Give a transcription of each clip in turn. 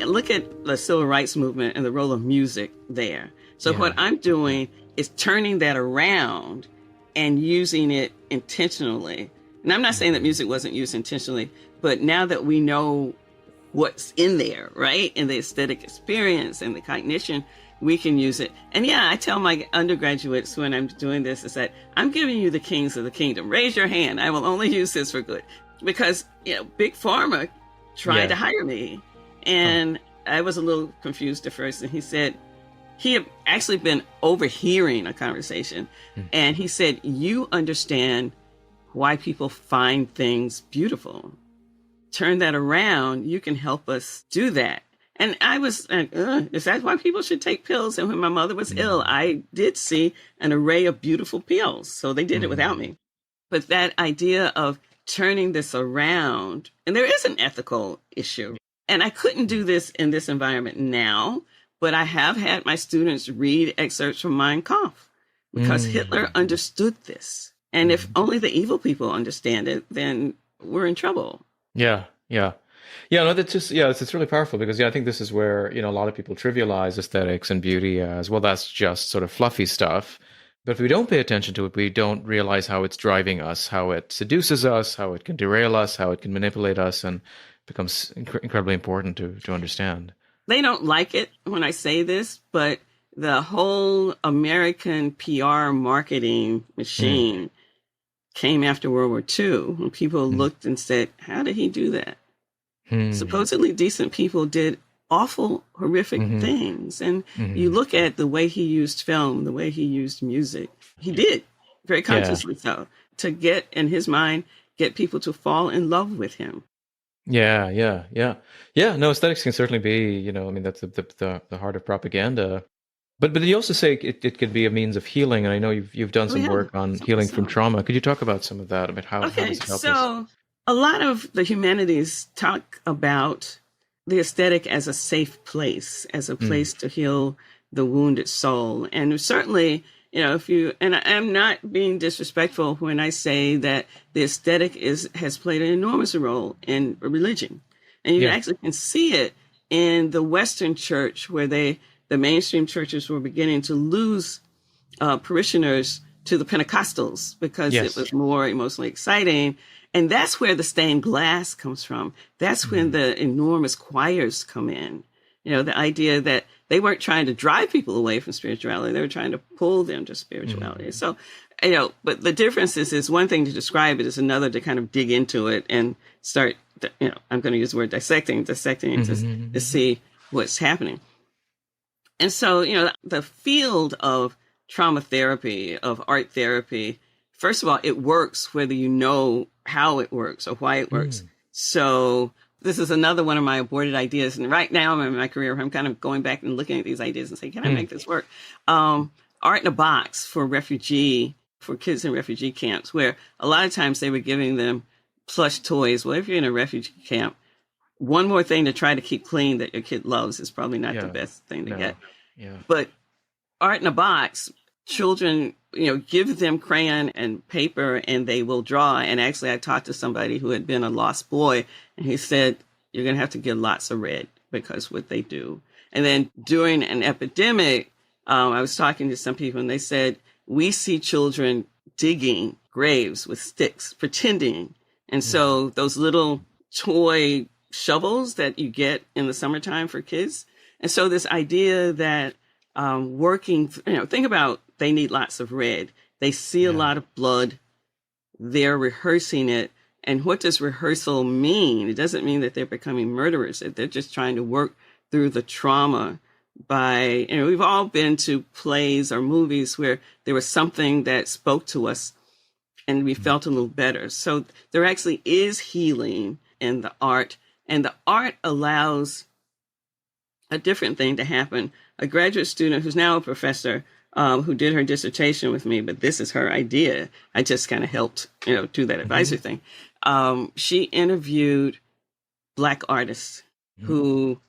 look at the civil rights movement and the role of music there. So what I'm doing is turning that around and using it intentionally. And I'm not saying that music wasn't used intentionally, but now that we know what's in there, right? And the aesthetic experience and the cognition, we can use it. And yeah, I tell my undergraduates when I'm doing this is that I'm giving you the kings of the kingdom. Raise your hand. I will only use this for good. Because, Big Pharma tried to hire me. And I was a little confused at first. And he said, he had actually been overhearing a conversation. And he said, you understand why people find things beautiful. Turn that around. You can help us do that. And I was like, is that why people should take pills? And when my mother was ill, I did see an array of beautiful pills. So they did it without me. But that idea of turning this around, and there is an ethical issue. And I couldn't do this in this environment now, but I have had my students read excerpts from Mein Kampf because Hitler understood this. And if only the evil people understand it, then we're in trouble. Yeah. No, that's just, it's really powerful because, I think this is where, a lot of people trivialize aesthetics and beauty as, well, that's just sort of fluffy stuff. But if we don't pay attention to it, we don't realize how it's driving us, how it seduces us, how it can derail us, how it can manipulate us, and becomes incredibly important to understand. They don't like it when I say this, but the whole American PR marketing machine came after World War II when people looked and said, how did he do that? Supposedly decent people did awful, horrific things. And you look at the way he used film, the way he used music. He did, very consciously so, to get, in his mind, get people to fall in love with him. Yeah. No, aesthetics can certainly be, that's the heart of propaganda. But you also say it could be a means of healing, and I know you've done some work on healing from trauma. Could you talk about some of that, about how does it help us? A lot of the humanities talk about the aesthetic as a safe place, as a place to heal the wounded soul. And certainly, and I'm not being disrespectful when I say that the aesthetic has played an enormous role in religion. And you actually can see it in the Western church where the mainstream churches were beginning to lose parishioners to the Pentecostals because it was more emotionally exciting. And that's where the stained glass comes from. That's when the enormous choirs come in. The idea that they weren't trying to drive people away from spirituality. They were trying to pull them to spirituality. So, but the difference is one thing to describe it, is another to kind of dig into it and start, I'm going to use the word dissecting to see what's happening. And so, the field of trauma therapy, of art therapy, first of all, it works whether you know how it works or why it works. So this is another one of my aborted ideas. And right now I'm in my career where I'm kind of going back and looking at these ideas and saying, can I make this work? Art in a box for kids in refugee camps, where a lot of times they were giving them plush toys. Well, if you're in a refugee camp, one more thing to try to keep clean that your kid loves is probably not the best thing to get. Yeah. But art in a box, children, give them crayon and paper and they will draw. And actually, I talked to somebody who had been a lost boy, and he said, you're going to have to get lots of red because what they do. And then during an epidemic, I was talking to some people and they said, we see children digging graves with sticks, pretending. And so those little toy shovels that you get in the summertime for kids. And so this idea that working, think about, they need lots of red. They see a lot of blood. They're rehearsing it. And what does rehearsal mean? It doesn't mean that they're becoming murderers. They're just trying to work through the trauma by, we've all been to plays or movies where there was something that spoke to us and we felt a little better. So there actually is healing in the art, and the art allows a different thing to happen. A graduate student who's now a professor, who did her dissertation with me, but this is her idea. I just kind of helped, do that advisor thing. She interviewed Black artists who,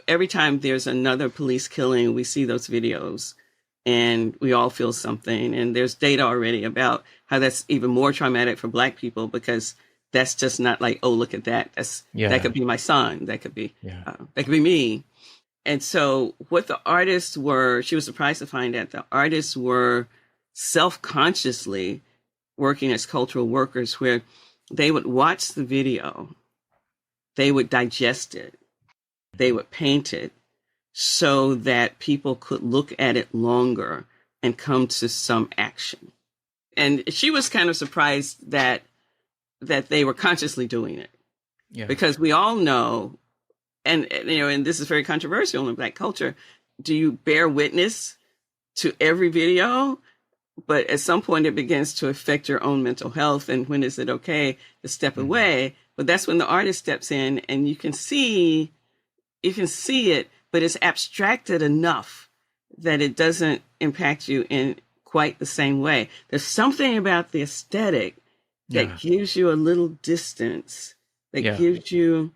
every time there's another police killing, we see those videos and we all feel something. And there's data already about how that's even more traumatic for Black people because That's just not like, oh, look at that. That could be my son. That could be me. And so what the artists were, she was surprised to find that the artists were self-consciously working as cultural workers, where they would watch the video, they would digest it, they would paint it so that people could look at it longer and come to some action. And she was kind of surprised that they were consciously doing it. Yeah. Because we all know, and this is very controversial in Black culture, do you bear witness to every video? But at some point it begins to affect your own mental health. And when is it okay to step away? But that's when the artist steps in, and you can see it, but it's abstracted enough that it doesn't impact you in quite the same way. There's something about the aesthetic that gives you a little distance, that gives you,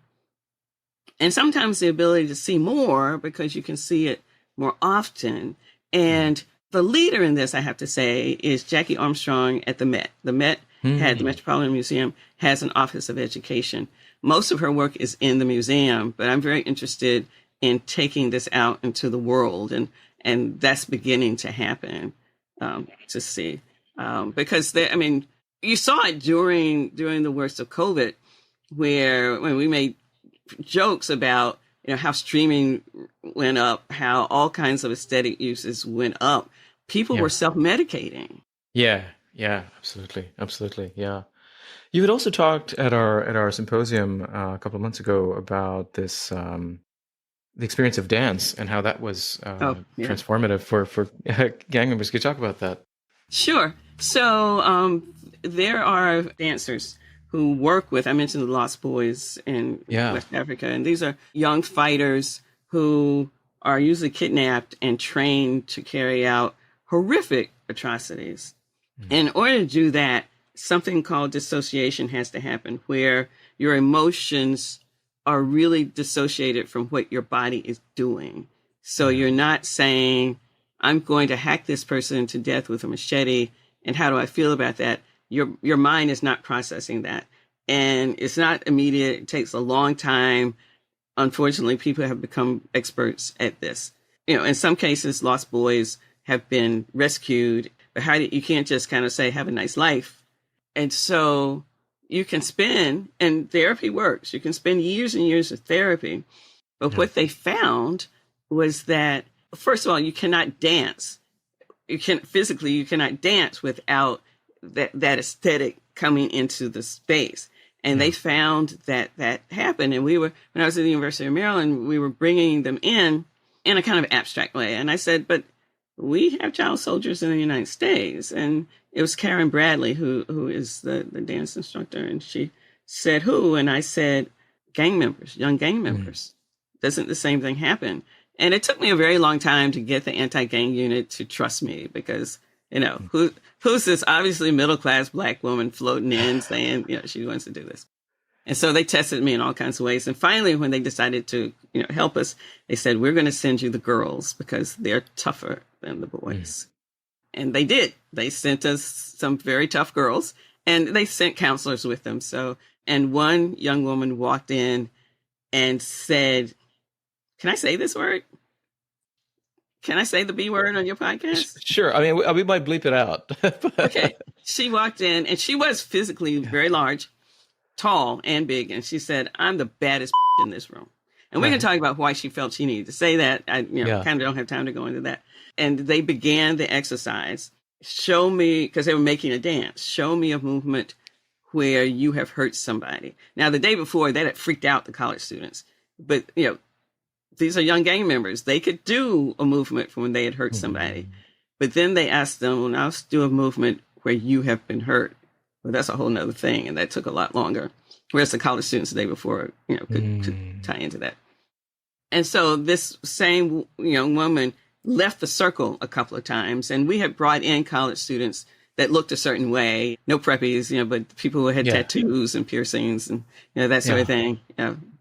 and sometimes the ability to see more because you can see it more often. And the leader in this, I have to say, is Jackie Armstrong at the Met. The Met the Metropolitan Museum has an Office of Education. Most of her work is in the museum, but I'm very interested in taking this out into the world, and that's beginning to happen, to see, because you saw it during the worst of COVID, when we made jokes about how streaming went up, how all kinds of aesthetic uses went up. People were self-medicating. Yeah, absolutely. Yeah. You had also talked at our symposium a couple of months ago about this the experience of dance and how that was transformative for gang members. Could you talk about that? Sure. So there are dancers who work with, I mentioned the Lost Boys in West Africa, and these are young fighters who are usually kidnapped and trained to carry out horrific atrocities. In order to do that, something called dissociation has to happen, where your emotions are really dissociated from what your body is doing. So you're not saying, I'm going to hack this person to death with a machete, and how do I feel about that? Your mind is not processing that. And it's not immediate. It takes a long time. Unfortunately, people have become experts at this. In some cases, Lost Boys have been rescued, but you can't just kind of say, have a nice life. And so you can spend, and therapy works, you can spend years and years of therapy. But what they found was that, first of all, you cannot dance. You cannot dance without that aesthetic coming into the space. And they found that happened. And when I was at the University of Maryland, we were bringing them in a kind of abstract way. And I said, but we have child soldiers in the United States. And it was Karen Bradley, who is the dance instructor. And she said, who? And I said, gang members, young gang members. Doesn't the same thing happen? And it took me a very long time to get the anti-gang unit to trust me, because, who's this obviously middle-class Black woman floating in saying, she wants to do this. And so they tested me in all kinds of ways. And finally, when they decided to, help us, they said, we're going to send you the girls because they're tougher than the boys. And they did. They sent us some very tough girls, and they sent counselors with them. And one young woman walked in and said, can I say this word? Can I say the B word on your podcast? Sure. I mean, we might bleep it out. Okay. She walked in, and she was physically very large, tall and big. And she said, I'm the baddest in this room. And we can talk about why she felt she needed to say that. I kind of don't have time to go into that. And they began the exercise. Show me, because they were making a dance, show me a movement where you have hurt somebody. Now, the day before, that had freaked out the college students. But, these are young gang members. They could do a movement from when they had hurt somebody. But then they asked them, well, now let's do a movement where you have been hurt. Well, that's a whole nother thing. And that took a lot longer. Whereas the college students the day before, could tie into that. And so this same young woman left the circle a couple of times. And we had brought in college students that looked a certain way. No preppies, but people who had tattoos and piercings and, that sort of thing,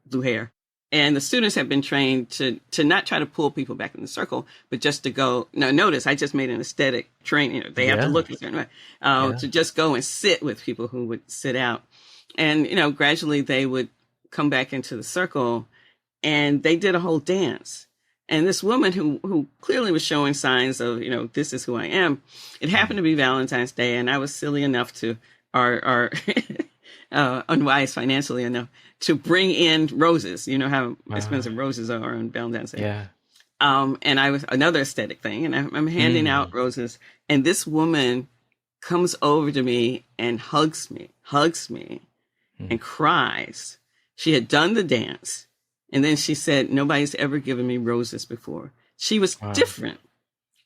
blue hair. And the students have been trained to not try to pull people back in the circle, but just to go. Now, notice I just made an aesthetic training. They have to look a certain way, to just go and sit with people who would sit out. And, gradually they would come back into the circle, and they did a whole dance. And this woman who clearly was showing signs of, this is who I am. It happened to be Valentine's Day, and I was silly enough to, or unwise financially enough, to bring in roses. You know how expensive roses are on Valentine's Day. Yeah. And I was another aesthetic thing, and I'm handing out roses, and this woman comes over to me and hugs me, and cries. She had done the dance, and then she said, "Nobody's ever given me roses before." She was different.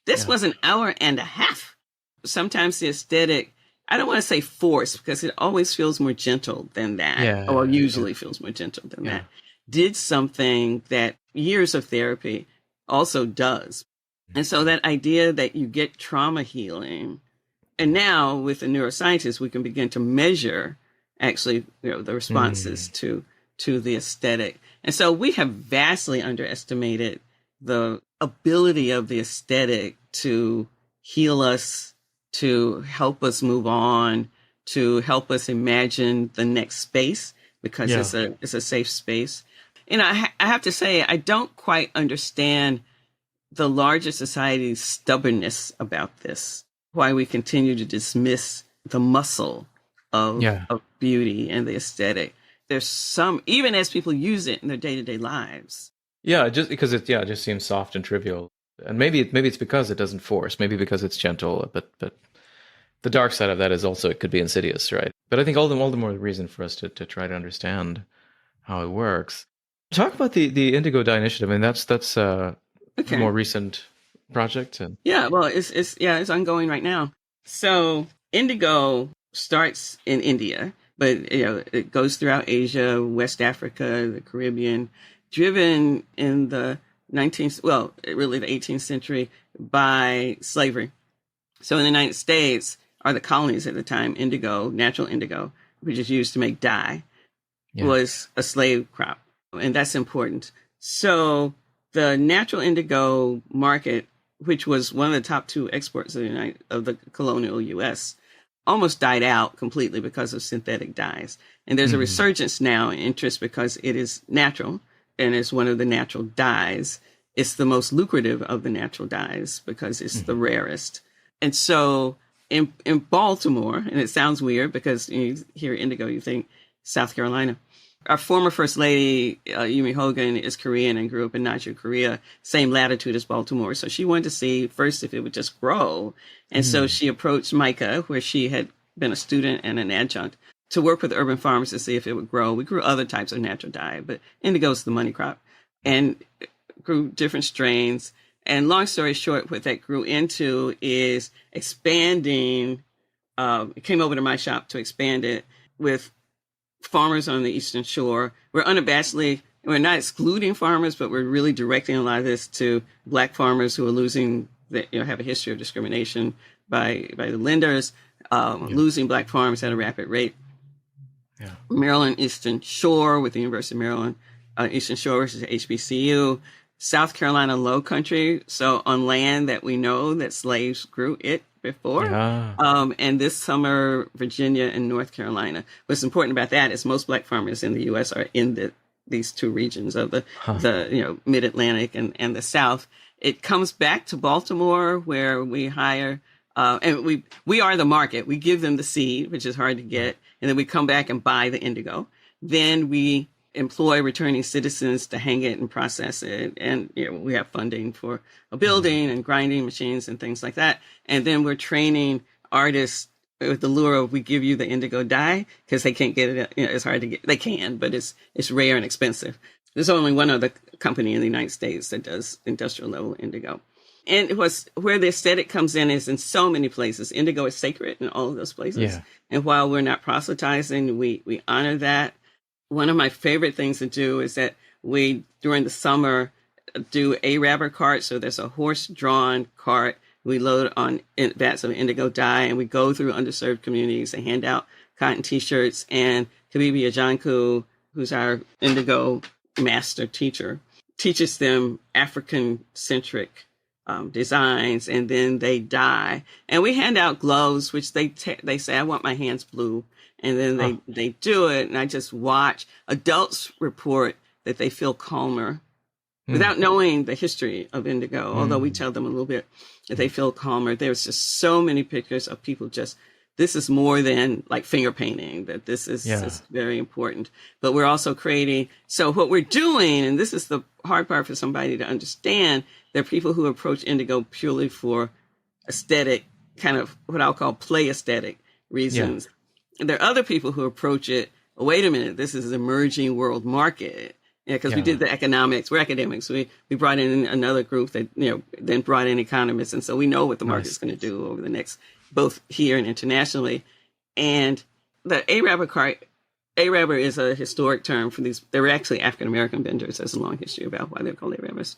This was an hour and a half. Sometimes the aesthetic, I don't want to say force, because it always feels more gentle than that, or usually feels more gentle than that, did something that years of therapy also does. And so that idea that you get trauma healing, and now with the neuroscientists, we can begin to measure actually the responses to the aesthetic. And so we have vastly underestimated the ability of the aesthetic to heal us, to help us move on, to help us imagine the next space, because it's a safe space. I have to say, I don't quite understand the larger society's stubbornness about this, why we continue to dismiss the muscle of beauty and the aesthetic. There's some, even as people use it in their day-to-day lives. Yeah, just because it just seems soft and trivial. And maybe it's because it doesn't force, maybe because it's gentle, but the dark side of that is also it could be insidious, right? But I think all the more reason for us to try to understand how it works. Talk about the Indigo Dye Initiative. I mean, that's a more recent project. And it's ongoing right now. So Indigo starts in India, but it goes throughout Asia, West Africa, the Caribbean, driven in the the 18th century by slavery. So in the United States, are the colonies at the time, indigo, natural indigo, which is used to make dye, was a slave crop. And that's important. So the natural indigo market, which was one of the top two exports of the colonial U.S., almost died out completely because of synthetic dyes. And there's a resurgence now in interest because it is natural and it's one of the natural dyes. It's the most lucrative of the natural dyes because it's the rarest. And so in Baltimore, and it sounds weird because you hear indigo, you think South Carolina. Our former First Lady, Yumi Hogan, is Korean and grew up in Naju, Korea, same latitude as Baltimore. So she wanted to see first if it would just grow. And so she approached Micah, where she had been a student and an adjunct, to work with urban farmers to see if it would grow. We grew other types of natural dye, but indigo is the money crop, and grew different strains. And long story short, what that grew into is expanding. It came over to my shop to expand it with farmers on the Eastern Shore. We're not excluding farmers, but we're really directing a lot of this to Black farmers who are have a history of discrimination by the lenders, losing Black farms at a rapid rate. Yeah. Maryland Eastern Shore with the University of Maryland, Eastern Shore, which is HBCU. South Carolina Low Country, so on land that we know that slaves grew it before. Yeah. And this summer, Virginia and North Carolina. What's important about that is most Black farmers in the U.S. are in these two regions of the Mid-Atlantic and the South. It comes back to Baltimore, where we hire, and we are the market. We give them the seed, which is hard to get, and then we come back and buy the indigo. Then we employ returning citizens to hang it and process it. And we have funding for a building and grinding machines and things like that. And then we're training artists with the lure of we give you the indigo dye because they can't get it. It's hard to get. They can, but it's rare and expensive. There's only one other company in the United States that does industrial level indigo. And where the aesthetic comes in is in so many places. Indigo is sacred in all of those places. Yeah. And while we're not proselytizing, we honor that. One of my favorite things to do is that we, during the summer, do Arabber carts. So there's a horse-drawn cart. We load on vats of indigo dye, and we go through underserved communities and hand out cotton T-shirts. And Kabibi Ajanku, who's our indigo master teacher, teaches them African-centric designs, and then they dye. And we hand out gloves, which they say, I want my hands blue. And then they do it, and I just watch. Adults report that they feel calmer without knowing the history of indigo, although we tell them a little bit that they feel calmer. There's just so many pictures of people this is more than like finger painting, that this is very important. But we're also creating, so what we're doing, and this is the hard part for somebody to understand, there are people who approach indigo purely for aesthetic, kind of what I'll call play aesthetic reasons. Yeah. And there are other people who approach it, wait a minute, this is an emerging world market. Because we did the economics, we're academics. We brought in another group that, then brought in economists. And so we know what the market's going to do over the next, both here and internationally. And the Arabber is a historic term for these. They were actually African-American vendors. There's a long history about why they're called Arabbers.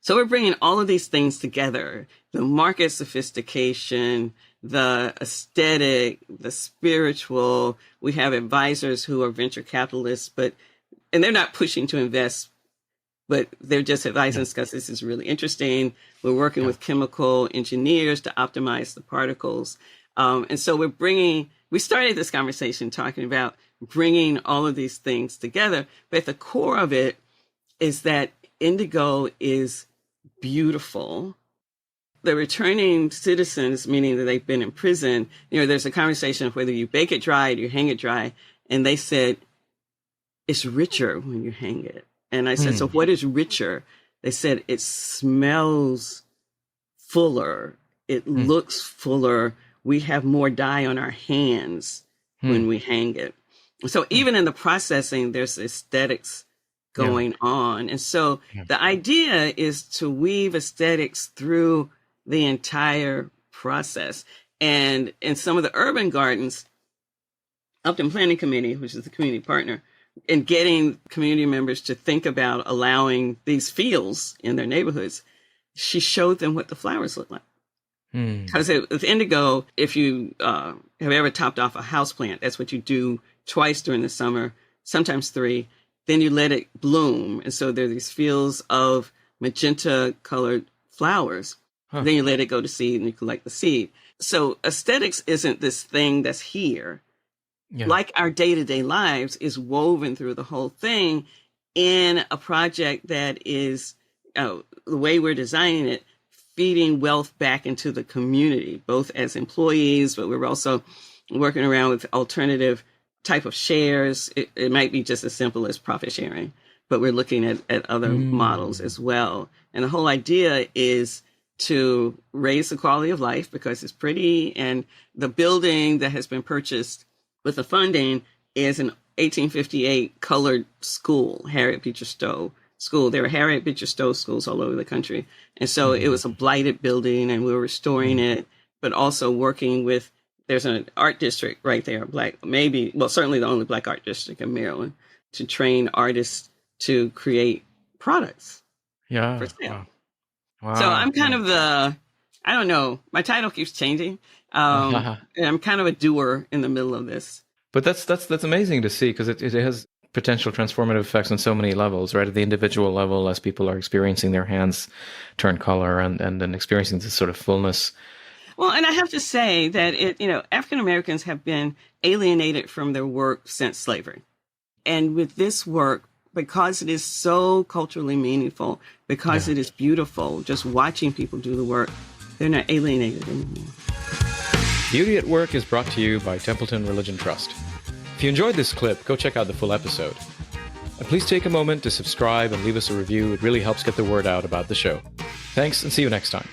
So we're bringing all of these things together, the market sophistication, the aesthetic, the spiritual. We have advisors who are venture capitalists, and they're not pushing to invest, but they're just advising us because this is really interesting. We're working with chemical engineers to optimize the particles. And so we started this conversation talking about bringing all of these things together. But at the core of it is that indigo is beautiful. The returning citizens, meaning that they've been in prison, there's a conversation of whether you bake it dry or you hang it dry. And they said, it's richer when you hang it. And I said, so what is richer? They said, it smells fuller. It looks fuller. We have more dye on our hands when we hang it. So even in the processing, there's aesthetics going on. And so the idea is to weave aesthetics through the entire process. And in some of the urban gardens, Upton Planning Committee, which is the community partner, and getting community members to think about allowing these fields in their neighborhoods, she showed them what the flowers look like. Because with indigo, if you have ever topped off a houseplant, that's what you do twice during the summer, sometimes 3. Then you let it bloom. And so there are these fields of magenta colored flowers. Then you let it go to seed and you collect the seed. So aesthetics isn't this thing that's here. Like our day-to-day lives, is woven through the whole thing in a project that is, the way we're designing it, feeding wealth back into the community, both as employees, but we're also working around with alternative type of shares. It might be just as simple as profit sharing, but we're looking at other models as well. And the whole idea is to raise the quality of life because it's pretty. And the building that has been purchased with the funding is an 1858 colored school, Harriet Beecher Stowe School. There were Harriet Beecher Stowe schools all over the country. And so it was a blighted building and we were restoring it, but also working with, there's an art district right there, certainly the only Black art district in Maryland, to train artists to create products for sale. Wow. So I'm kind of I don't know, my title keeps changing. And I'm kind of a doer in the middle of this. But that's amazing to see because it has potential transformative effects on so many levels, right? At the individual level, as people are experiencing their hands turn color and then experiencing this sort of fullness. Well, and I have to say that African Americans have been alienated from their work since slavery. And with this work, because it is so culturally meaningful, because it is beautiful, just watching people do the work, they're not alienated anymore. Beauty at Work is brought to you by Templeton Religion Trust. If you enjoyed this clip, go check out the full episode. And please take a moment to subscribe and leave us a review. It really helps get the word out about the show. Thanks, and see you next time.